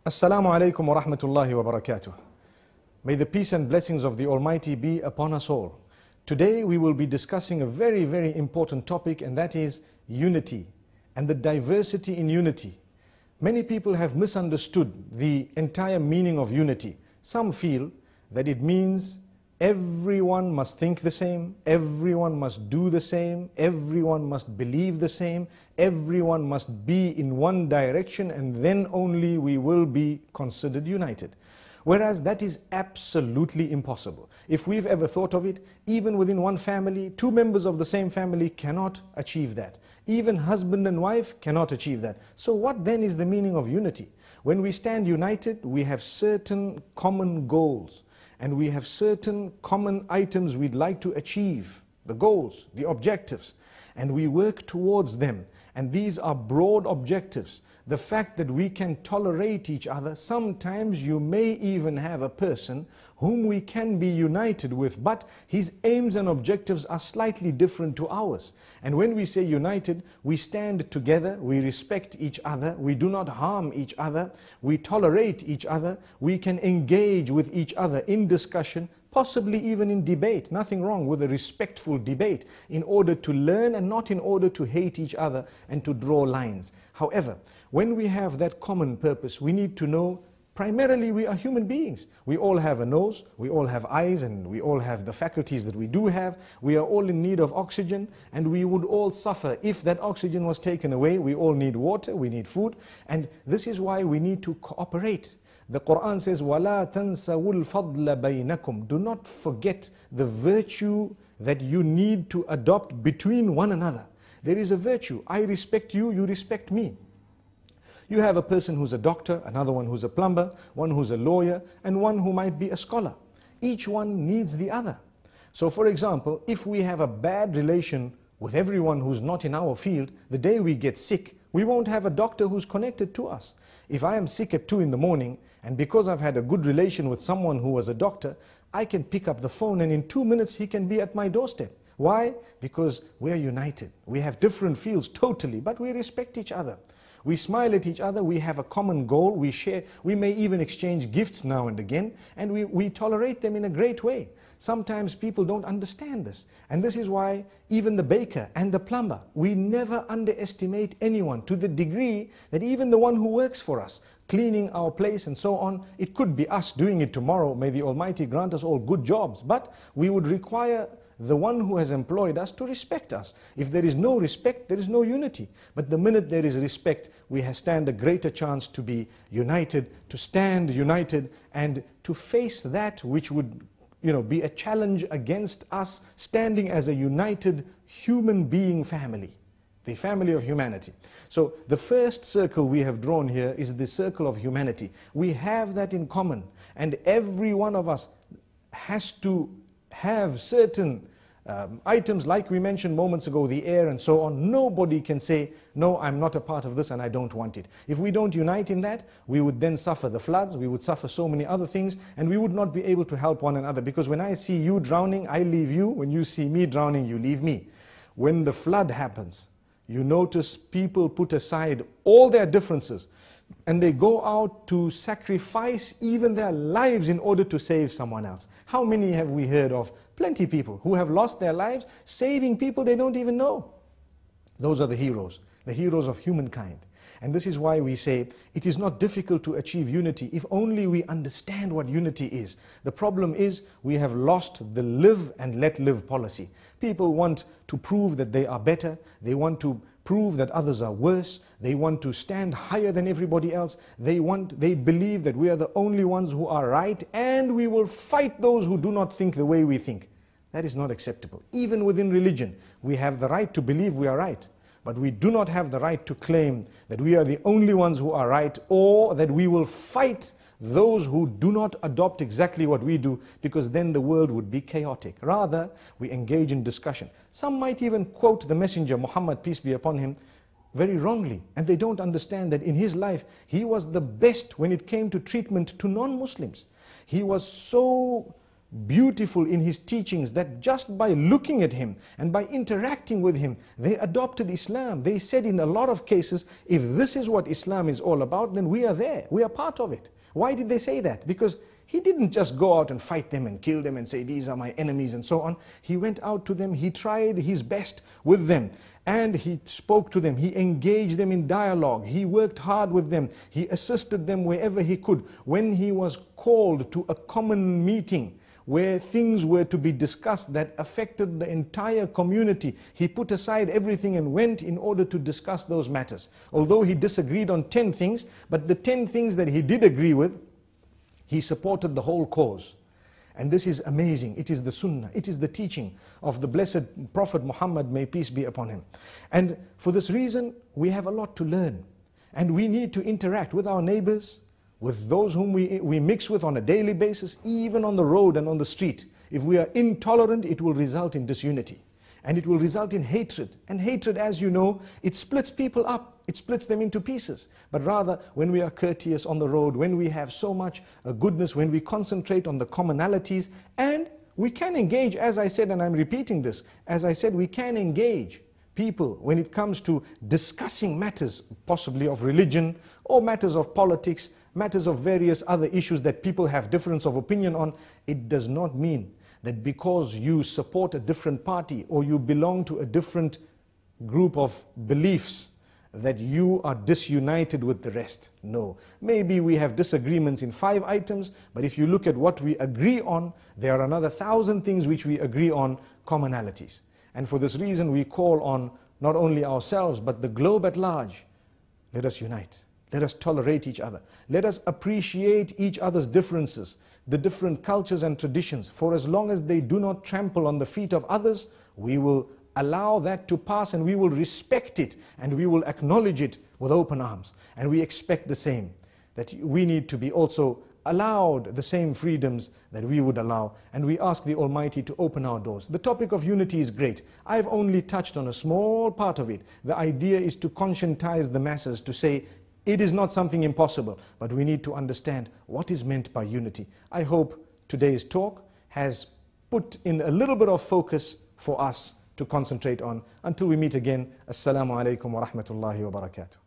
Assalamu alaikum wa rahmatullahi wa barakatuh. May the peace and blessings of the Almighty be upon us all. Today we will be discussing a very, very important topic, and that is unity and the diversity in unity. Many people have misunderstood the entire meaning of unity. Some feel that it means everyone must think the same, everyone must do the same, everyone must believe the same, everyone must be in one direction, and then only we will be considered united. Whereas that is absolutely impossible. If we've ever thought of it, even within one family, two members of the same family cannot achieve that. Even husband and wife cannot achieve that. So what then is the meaning of unity? When we stand united, we have certain common goals, and we have certain common items we'd like to achieve, the goals, the objectives, and we work towards them. And these are broad objectives. The fact that we can tolerate each other, sometimes you may even have a person whom we can be united with, but his aims and objectives are slightly different to ours. And when we say united, we stand together, we respect each other, we do not harm each other, we tolerate each other, we can engage with each other in discussion, possibly even in debate. Nothing wrong with a respectful debate in order to learn and not in order to hate each other and to draw lines. However, when we have that common purpose, we need to know primarily we are human beings. We all have a nose, we all have eyes, and we all have the faculties that we do have. We are all in need of oxygen, and we would all suffer if that oxygen was taken away. We all need water, we need food, and this is why we need to cooperate. The Quran says, وَلَا تَنْسَوُا الْفَضْلَ بَيْنَكُمْ. Do not forget the virtue that you need to adopt between one another. There is a virtue. I respect you, you respect me. You have a person who's a doctor, another one who's a plumber, one who's a lawyer, and one who might be a scholar. Each one needs the other. So for example, if we have a bad relation with everyone who's not in our field, the day we get sick, we won't have a doctor who's connected to us. If I am sick at 2 in the morning, and because I've had a good relation with someone who was a doctor, I can pick up the phone and in 2 minutes he can be at my doorstep. Why? Because we are united. We have different fields totally, but we respect each other. We smile at each other, we have a common goal, we share, we may even exchange gifts now and again, and we tolerate them in a great way. Sometimes people don't understand this, and this is why even the baker and the plumber, we never underestimate anyone to the degree that even the one who works for us, cleaning our place and so on, it could be us doing it tomorrow. May the Almighty grant us all good jobs, but we would require the one who has employed us to respect us. If there is no respect, there is no unity. But the minute there is respect, we stand a greater chance to be united, to stand united, and to face that which would be a challenge against us, standing as a united human being family, the family of humanity. So the first circle we have drawn here is the circle of humanity. We have that in common, and every one of us has to have certain items like we mentioned moments ago, the air and so on. Nobody can say, no, I'm not a part of this and I don't want it. If we don't unite in that, we would then suffer the floods, we would suffer so many other things, and we would not be able to help one another. Because when I see you drowning, I leave you. When you see me drowning, you leave me. When the flood happens, you notice people put aside all their differences and they go out to sacrifice even their lives in order to save someone else. How many have we heard of? Plenty people who have lost their lives saving people they don't even know. Those are the heroes of humankind. And this is why we say it is not difficult to achieve unity if only we understand what unity is. The problem is we have lost the live and let live policy. People want to prove that they are better. They want to prove that others are worse. They want to stand higher than everybody else. They believe that we are the only ones who are right, and we will fight those who do not think the way we think. That is not acceptable. Even within religion, we have the right to believe we are right. But we do not have the right to claim that we are the only ones who are right, or that we will fight those who do not adopt exactly what we do, because then the world would be chaotic. Rather, we engage in discussion. Some might even quote the Messenger, Muhammad, peace be upon him, very wrongly, and they don't understand that in his life, he was the best when it came to treatment to non-Muslims. He was so beautiful in his teachings that just by looking at him and by interacting with him, they adopted Islam. They said in a lot of cases, if this is what Islam is all about, then we are there. We are part of it. Why did they say that? Because he didn't just go out and fight them and kill them and say, these are my enemies and so on. He went out to them, he tried his best with them. And he spoke to them, he engaged them in dialogue, he worked hard with them, he assisted them wherever he could. When he was called to a common meeting where things were to be discussed that affected the entire community, he put aside everything and went in order to discuss those matters. Although he disagreed on 10 things, but the 10 things that he did agree with, he supported the whole cause. And this is amazing. It is the sunnah. It is the teaching of the blessed Prophet Muhammad, may peace be upon him. And for this reason, we have a lot to learn. And we need to interact with our neighbors, with those whom we mix with on a daily basis, even on the road and on the street. If we are intolerant, it will result in disunity. And it will result in hatred. And hatred, as you know, it splits people up. It splits them into pieces. But rather, when we are courteous on the road, when we have so much goodness, when we concentrate on the commonalities, and we can engage, as I said, and I'm repeating this, as I said, we can engage people when it comes to discussing matters, possibly of religion, or matters of politics, matters of various other issues that people have difference of opinion on. It does not mean that because you support a different party or you belong to a different group of beliefs that you are disunited with the rest. No. Maybe we have disagreements in 5 items, but if you look at what we agree on, there are another 1,000 things which we agree on, commonalities. And for this reason we call on not only ourselves but the globe at large. Let us unite. Let us tolerate each other. Let us appreciate each other's differences, the different cultures and traditions. For as long as they do not trample on the feet of others, we will allow that to pass and we will respect it and we will acknowledge it with open arms. And we expect the same, that we need to be also allowed the same freedoms that we would allow. And we ask the Almighty to open our doors. The topic of unity is great. I've only touched on a small part of it. The idea is to conscientize the masses, to say, it is not something impossible, but we need to understand what is meant by unity. I hope today's talk has put in a little bit of focus for us to concentrate on. Until we meet again, Assalamu alaikum wa rahmatullahi wa barakatuh.